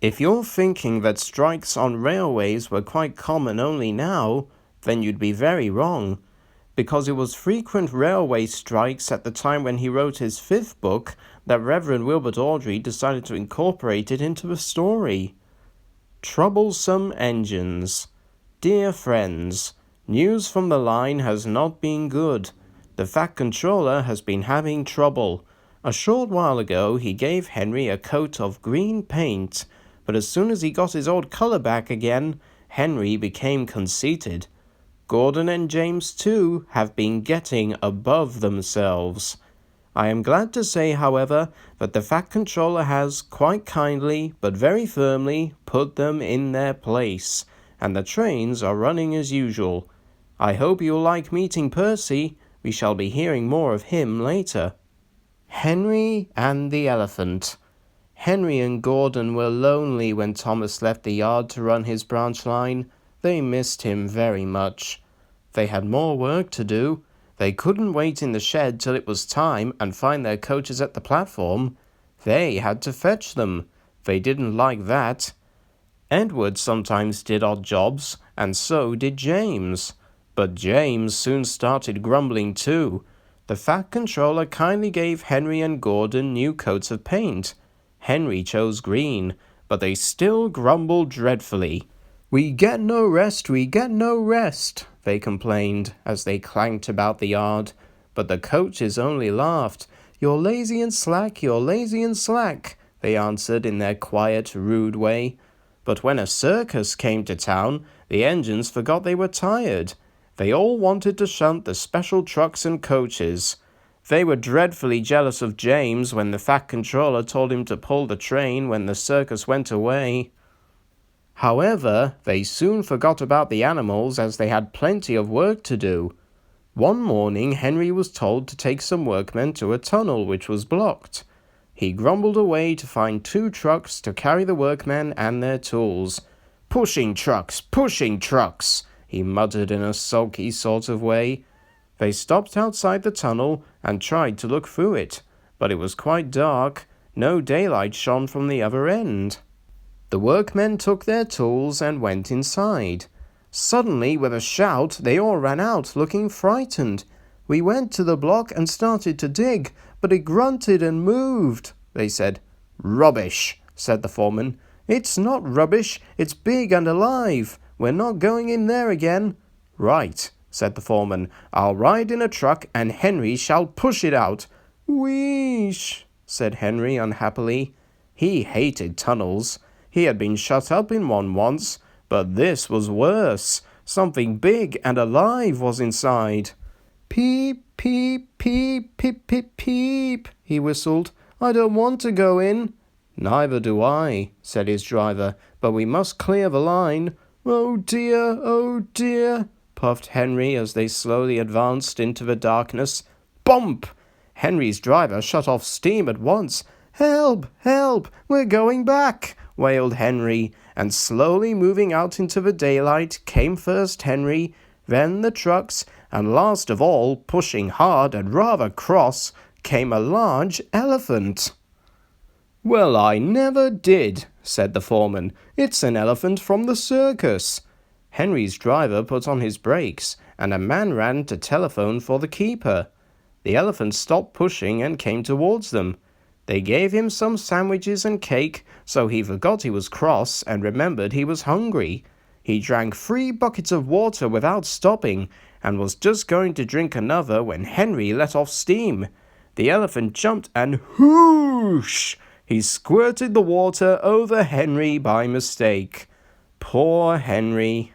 If you're thinking that strikes on railways were quite common only now, then you'd be very wrong, because it was frequent railway strikes at the time when he wrote his fifth book that Reverend Wilbert Awdry decided to incorporate it into the story. Troublesome engines. Dear friends, news from the line has not been good. The Fat Controller has been having trouble. A short while ago he gave Henry a coat of green paint, but as soon as he got his old colour back again, Henry became conceited. Gordon and James, too, have been getting above themselves. I am glad to say, however, that the Fat Controller has, quite kindly, but very firmly, put them in their place, and the trains are running as usual. I hope you'll like meeting Percy. We shall be hearing more of him later. Henry and the Elephant. Henry and Gordon were lonely when Thomas left the yard to run his branch line. They missed him very much. They had more work to do. They couldn't wait in the shed till it was time and find their coaches at the platform. They had to fetch them. They didn't like that. Edward sometimes did odd jobs, and so did James. But James soon started grumbling too. The Fat Controller kindly gave Henry and Gordon new coats of paint. Henry chose green, but they still grumbled dreadfully. "We get no rest, we get no rest," they complained as they clanked about the yard. But the coaches only laughed. "You're lazy and slack, you're lazy and slack," they answered in their quiet, rude way. But when a circus came to town, the engines forgot they were tired. They all wanted to shunt the special trucks and coaches. They were dreadfully jealous of James when the Fat Controller told him to pull the train when the circus went away. However, they soon forgot about the animals as they had plenty of work to do. One morning Henry was told to take some workmen to a tunnel which was blocked. He grumbled away to find 2 trucks to carry the workmen and their tools. pushing trucks," he muttered in a sulky sort of way. They stopped outside the tunnel and tried to look through it, but it was quite dark. No daylight shone from the other end. The workmen took their tools and went inside. Suddenly, with a shout, they all ran out, looking frightened. "We went to the block and started to dig, but it grunted and moved," they said. "Rubbish," said the foreman. "It's not rubbish, it's big and alive. We're not going in there again." "Right," said the foreman. "I'll ride in a truck and Henry shall push it out." "Wheesh," said Henry unhappily. He hated tunnels. He had been shut up in one once, but this was worse. Something big and alive was inside. "Peep, peep, peep, peep, peep, peep," he whistled. "I don't want to go in." "Neither do I," said his driver, "but we must clear the line." Oh dear," puffed Henry as they slowly advanced into the darkness. Bump! Henry's driver shut off steam at once. "Help! Help! We're going back!" wailed Henry, and slowly moving out into the daylight came first Henry, then the trucks, and last of all, pushing hard and rather cross, came a large elephant. "Well, I never did," said the foreman. "It's an elephant from the circus." Henry's driver put on his brakes, and a man ran to telephone for the keeper. The elephant stopped pushing and came towards them. They gave him some sandwiches and cake, so he forgot he was cross and remembered he was hungry. He drank 3 buckets of water without stopping, and was just going to drink another when Henry let off steam. The elephant jumped and whoosh! He squirted the water over Henry by mistake. Poor Henry.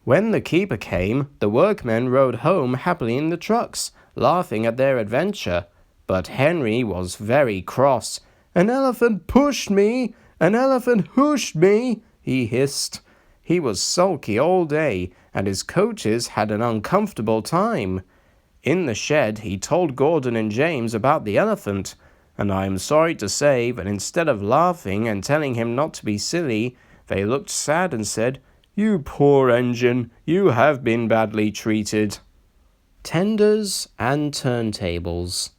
When the keeper came, the workmen rode home happily in the trucks, laughing at their adventure. But Henry was very cross. "An elephant pushed me! An elephant hooshed me!" he hissed. He was sulky all day, and his coaches had an uncomfortable time. In the shed, he told Gordon and James about the elephant, and I am sorry to say that instead of laughing and telling him not to be silly, they looked sad and said, "You poor engine, you have been badly treated." Tenders and turntables.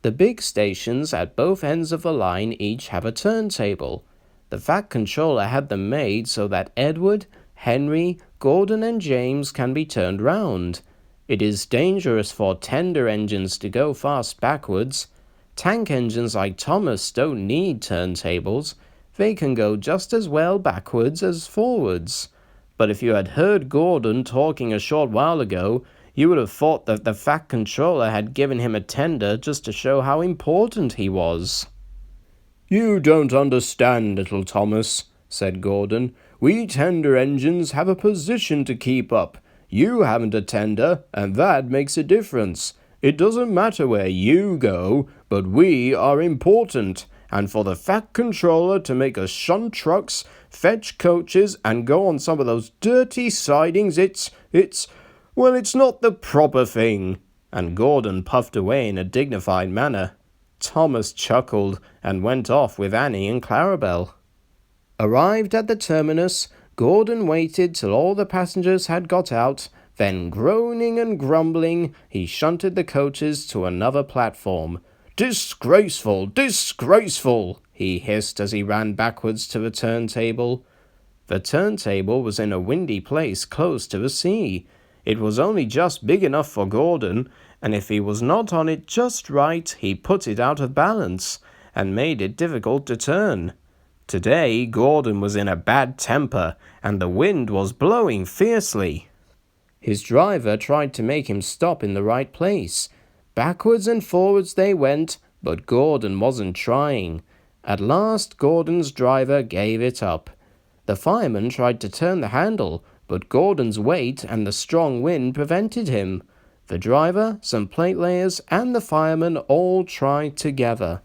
The big stations at both ends of the line each have a turntable. The Fat Controller had them made so that Edward, Henry, Gordon and James can be turned round. It is dangerous for tender engines to go fast backwards. Tank engines like Thomas don't need turntables. They can go just as well backwards as forwards. But if you had heard Gordon talking a short while ago, you would have thought that the Fat Controller had given him a tender just to show how important he was. "You don't understand, little Thomas," said Gordon. "We tender engines have a position to keep up. You haven't a tender, and that makes a difference. It doesn't matter where you go, but we are important. And for the Fat Controller to make us shunt trucks, fetch coaches, and go on some of those dirty sidings, it's not the proper thing." And Gordon puffed away in a dignified manner. Thomas chuckled and went off with Annie and Clarabel. Arrived at the terminus, Gordon waited till all the passengers had got out, then groaning and grumbling, he shunted the coaches to another platform. "Disgraceful! Disgraceful!" he hissed as he ran backwards to the turntable. The turntable was in a windy place close to the sea. It was only just big enough for Gordon, and if he was not on it just right, he put it out of balance, and made it difficult to turn. Today, Gordon was in a bad temper, and the wind was blowing fiercely. His driver tried to make him stop in the right place. Backwards and forwards they went, but Gordon wasn't trying. At last, Gordon's driver gave it up. The fireman tried to turn the handle, but Gordon's weight and the strong wind prevented him. The driver, some plate layers, and the fireman all tried together.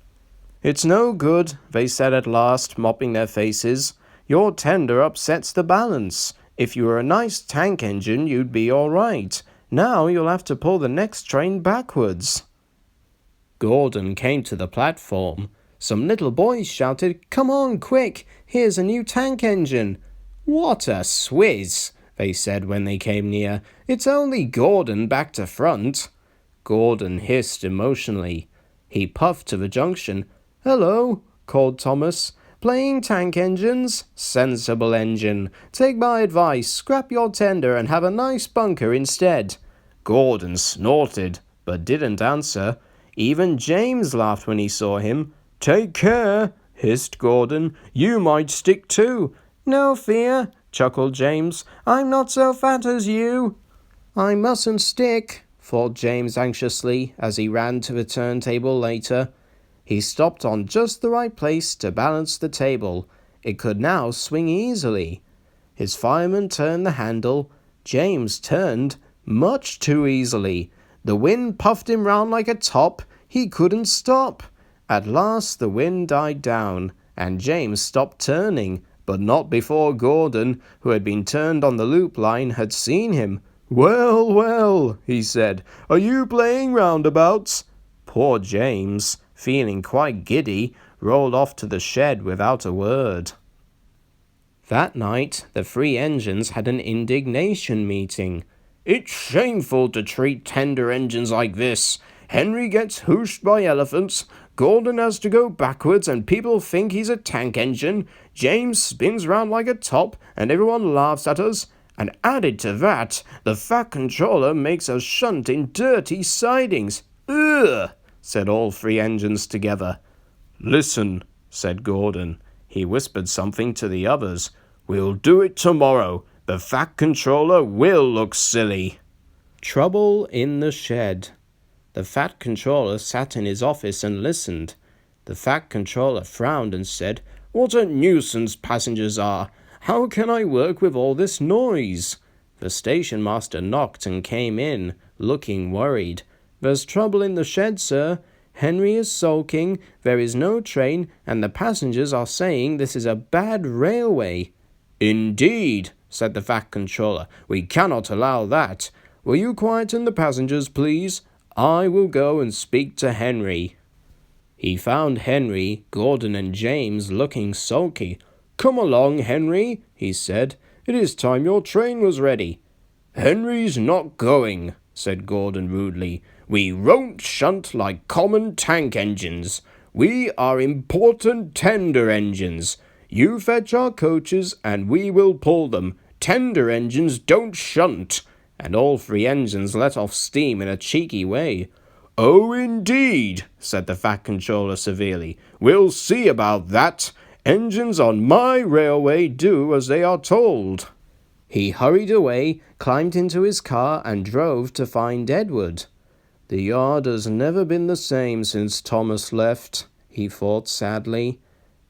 "It's no good," they said at last, mopping their faces. "Your tender upsets the balance. If you were a nice tank engine, you'd be all right. Now you'll have to pull the next train backwards." Gordon came to the platform. Some little boys shouted, "Come on, quick! Here's a new tank engine." "What a swizz!" they said when they came near. "It's only Gordon back to front." Gordon hissed emotionally. He puffed to the junction. "Hello," called Thomas. "Playing tank engines? Sensible engine. Take my advice, scrap your tender and have a nice bunker instead." Gordon snorted, but didn't answer. Even James laughed when he saw him. "Take care," hissed Gordon. "You might stick too." "No fear," chuckled James. "I'm not so fat as you." "I mustn't stick," thought James anxiously as he ran to the turntable later. He stopped on just the right place to balance the table. It could now swing easily. His fireman turned the handle. James turned much too easily. The wind puffed him round like a top. He couldn't stop. At last the wind died down, and James stopped turning, but not before Gordon, who had been turned on the loop line, had seen him. "Well, well," he said, "are you playing roundabouts?" Poor James, feeling quite giddy, rolled off to the shed without a word. That night, the three engines had an indignation meeting. "It's shameful to treat tender engines like this. Henry gets hooshed by elephants, Gordon has to go backwards and people think he's a tank engine, James spins round like a top and everyone laughs at us, and added to that, the Fat Controller makes us shunt in dirty sidings. Ugh!" said all three engines together. "Listen," said Gordon. He whispered something to the others. "We'll do it tomorrow. The Fat Controller will look silly." Trouble in the shed. The Fat Controller sat in his office and listened. The Fat Controller frowned and said, "What a nuisance passengers are. How can I work with all this noise?" The station master knocked and came in, looking worried. "There's trouble in the shed, sir. Henry is sulking, there is no train, and the passengers are saying this is a bad railway." "Indeed," said the Fat Controller. "We cannot allow that. Will you quieten the passengers, please? I will go and speak to Henry." He found Henry, Gordon and James looking sulky. "Come along, Henry," he said. "It is time your train was ready." "Henry's not going," said Gordon rudely. "We won't shunt like common tank engines. We are important tender engines. You fetch our coaches, and we will pull them. Tender engines don't shunt." And all 3 engines let off steam in a cheeky way. "Oh, indeed," said the Fat Controller severely. "We'll see about that. Engines on my railway do as they are told." He hurried away, climbed into his car, and drove to find Edward. "The yard has never been the same since Thomas left," he thought sadly.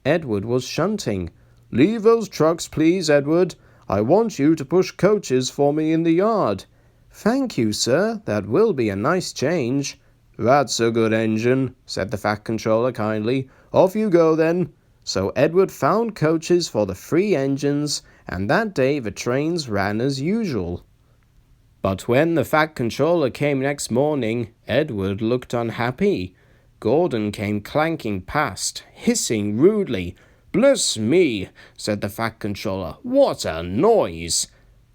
Edward was shunting. "Leave those trucks, please, Edward. I want you to push coaches for me in the yard." "Thank you, sir. That will be a nice change." "That's a good engine," said the Fat Controller kindly. "Off you go, then." So Edward found coaches for the 3 engines, and that day the trains ran as usual. But when the Fat Controller came next morning, Edward looked unhappy. Gordon came clanking past, hissing rudely. "Bless me," said the Fat Controller. "What a noise!"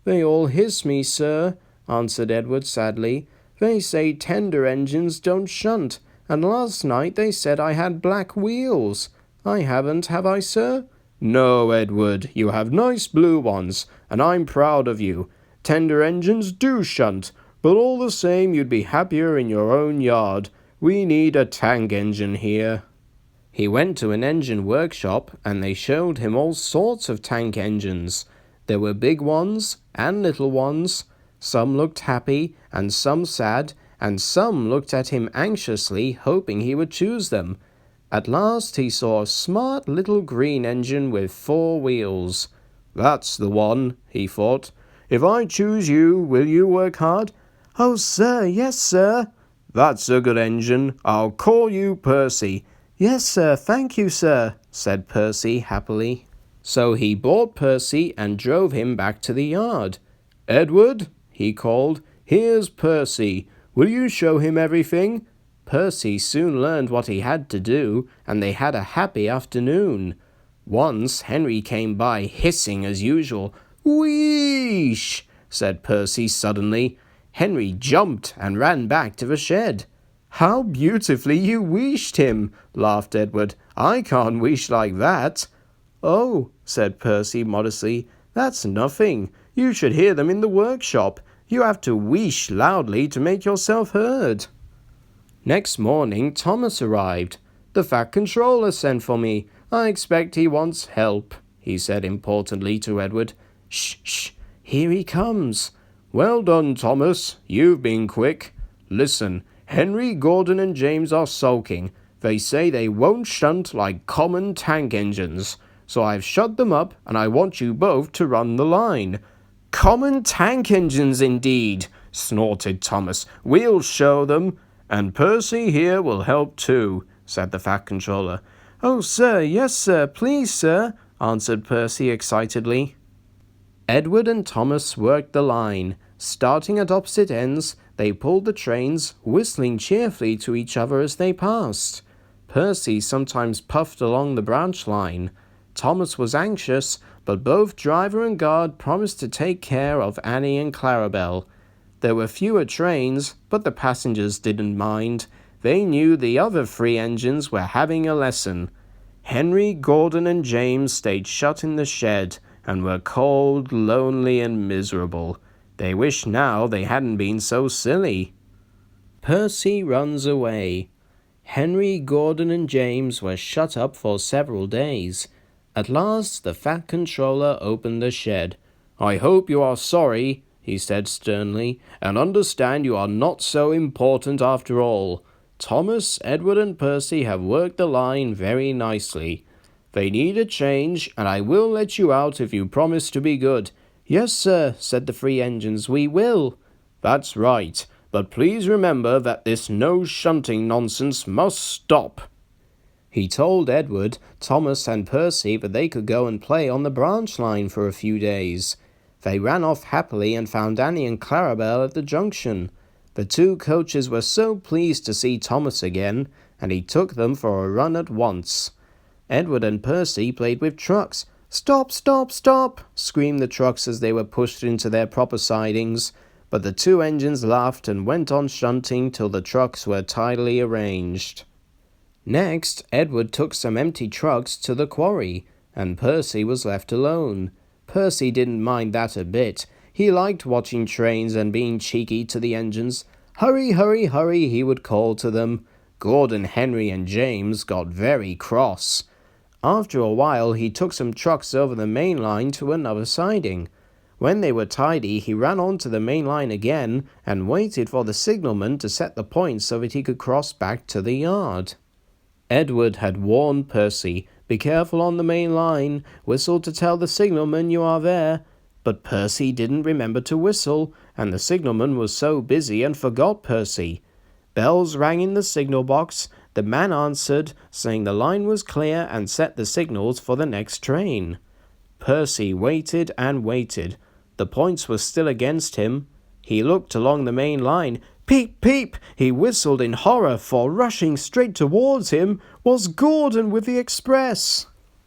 "They all hiss me, sir," answered Edward sadly. "They say tender engines don't shunt, and last night they said I had black wheels. I haven't, have I, sir?" "No, Edward, you have nice blue ones, and I'm proud of you. Tender engines do shunt, but all the same you'd be happier in your own yard. We need a tank engine here." He went to an engine workshop, and they showed him all sorts of tank engines. There were big ones and little ones. Some looked happy, and some sad, and some looked at him anxiously, hoping he would choose them. At last he saw a smart little green engine with 4 wheels. "That's the one," he thought. "If I choose you, will you work hard?" "Oh, sir, yes, sir." "That's a good engine. I'll call you Percy." "Yes, sir, thank you, sir," said Percy happily. So he bought Percy and drove him back to the yard. "Edward," he called, "here's Percy. Will you show him everything?" Percy soon learned what he had to do, and they had a happy afternoon. Once Henry came by hissing as usual. "Wheesh!" said Percy suddenly. Henry jumped and ran back to the shed. "How beautifully you wheeshed him," laughed Edward. "I can't wheesh like that." "Oh," said Percy modestly, "that's nothing. You should hear them in the workshop. You have to wheesh loudly to make yourself heard." Next morning Thomas arrived. "The Fat Controller sent for me. I expect he wants help," he said importantly to Edward. "Shh, shh, here he comes." "Well done, Thomas. You've been quick. Listen, Henry, Gordon, and James are sulking. They say they won't shunt like common tank engines. So I've shut them up, and I want you both to run the line." "Common tank engines, indeed," snorted Thomas. "We'll show them." "And Percy here will help too," said the Fat Controller. "Oh, sir, yes, sir, please, sir," answered Percy excitedly. Edward and Thomas worked the line. Starting at opposite ends, they pulled the trains, whistling cheerfully to each other as they passed. Percy sometimes puffed along the branch line. Thomas was anxious, but both driver and guard promised to take care of Annie and Clarabelle. There were fewer trains, but the passengers didn't mind. They knew the other 3 engines were having a lesson. Henry, Gordon, and James stayed shut in the shed and were cold, lonely, and miserable. They wished now they hadn't been so silly. Percy runs away. Henry, Gordon, and James were shut up for several days. At last the Fat Controller opened the shed. "I hope you are sorry," he said sternly, "and understand you are not so important after all. Thomas, Edward, and Percy have worked the line very nicely. They need a change, and I will let you out if you promise to be good." "Yes, sir," said the 3 engines, "we will." "That's right, but please remember that this no shunting nonsense must stop." He told Edward, Thomas, and Percy that they could go and play on the branch line for a few days. They ran off happily and found Annie and Clarabelle at the junction. The 2 coaches were so pleased to see Thomas again, and he took them for a run at once. Edward and Percy played with trucks. "Stop, stop, stop!" screamed the trucks as they were pushed into their proper sidings, but the 2 engines laughed and went on shunting till the trucks were tidily arranged. Next, Edward took some empty trucks to the quarry, and Percy was left alone. Percy didn't mind that a bit. He liked watching trains and being cheeky to the engines. Hurry, hurry, hurry, he would call to them. Gordon, Henry, and James got very cross. After a while, he took some trucks over the main line to another siding. When they were tidy, he ran onto the main line again and waited for the signalman to set the points so that he could cross back to the yard. Edward had warned Percy, "Be careful on the main line. Whistle to tell the signalman you are there." But Percy didn't remember to whistle, and the signalman was so busy and forgot Percy. Bells rang in the signal box. The man answered, saying the line was clear and set the signals for the next train. Percy waited and waited. The points were still against him. He looked along the main line. Peep, peep! He whistled in horror, for rushing straight towards him was Gordon with the express.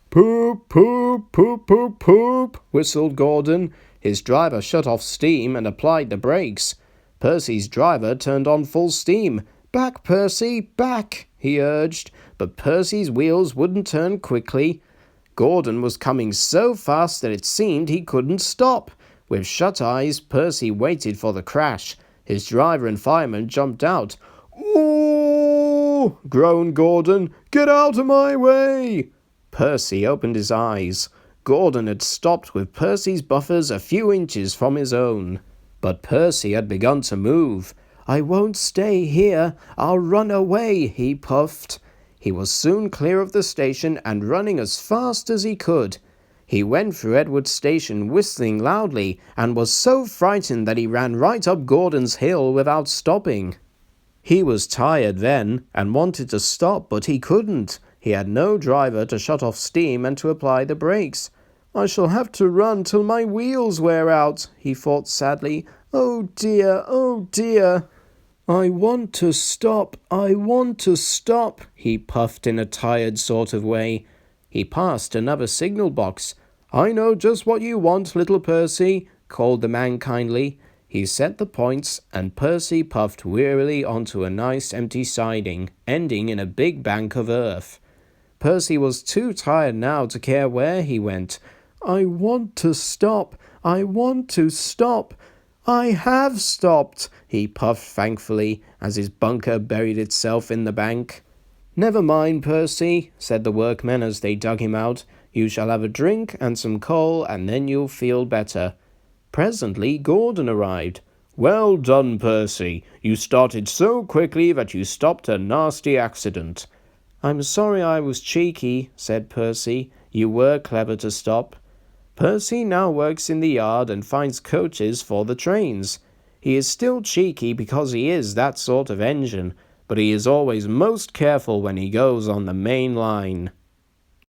Poop, poop, poop, poop, poop, whistled Gordon. His driver shut off steam and applied the brakes. Percy's driver turned on full steam. Back, Percy, back, he urged, but Percy's wheels wouldn't turn quickly. Gordon was coming so fast that it seemed he couldn't stop. With shut eyes, Percy waited for the crash. His driver and fireman jumped out. "Ooh!" groaned Gordon. "Get out of my way!" Percy opened his eyes. Gordon had stopped with Percy's buffers a few inches from his own. But Percy had begun to move. "I won't stay here. I'll run away," he puffed. He was soon clear of the station and running as fast as he could. He went through Edward's station whistling loudly and was so frightened that he ran right up Gordon's hill without stopping. He was tired then and wanted to stop, but he couldn't. He had no driver to shut off steam and to apply the brakes. "I shall have to run till my wheels wear out," he thought sadly. "Oh dear, oh dear." "I want to stop, I want to stop," he puffed in a tired sort of way. He passed another signal box. "I know just what you want, little Percy," called the man kindly. He set the points, and Percy puffed wearily onto a nice empty siding, ending in a big bank of earth. Percy was too tired now to care where he went. "I want to stop, I want to stop. I have stopped," he puffed thankfully as his bunker buried itself in the bank. "Never mind, Percy," said the workmen as they dug him out. "You shall have a drink and some coal, and then you'll feel better." Presently Gordon arrived. "Well done, Percy. You started so quickly that you stopped a nasty accident." "I'm sorry I was cheeky," said Percy. "You were clever to stop." Percy now works in the yard and finds coaches for the trains. He is still cheeky because he is that sort of engine, but he is always most careful when he goes on the main line.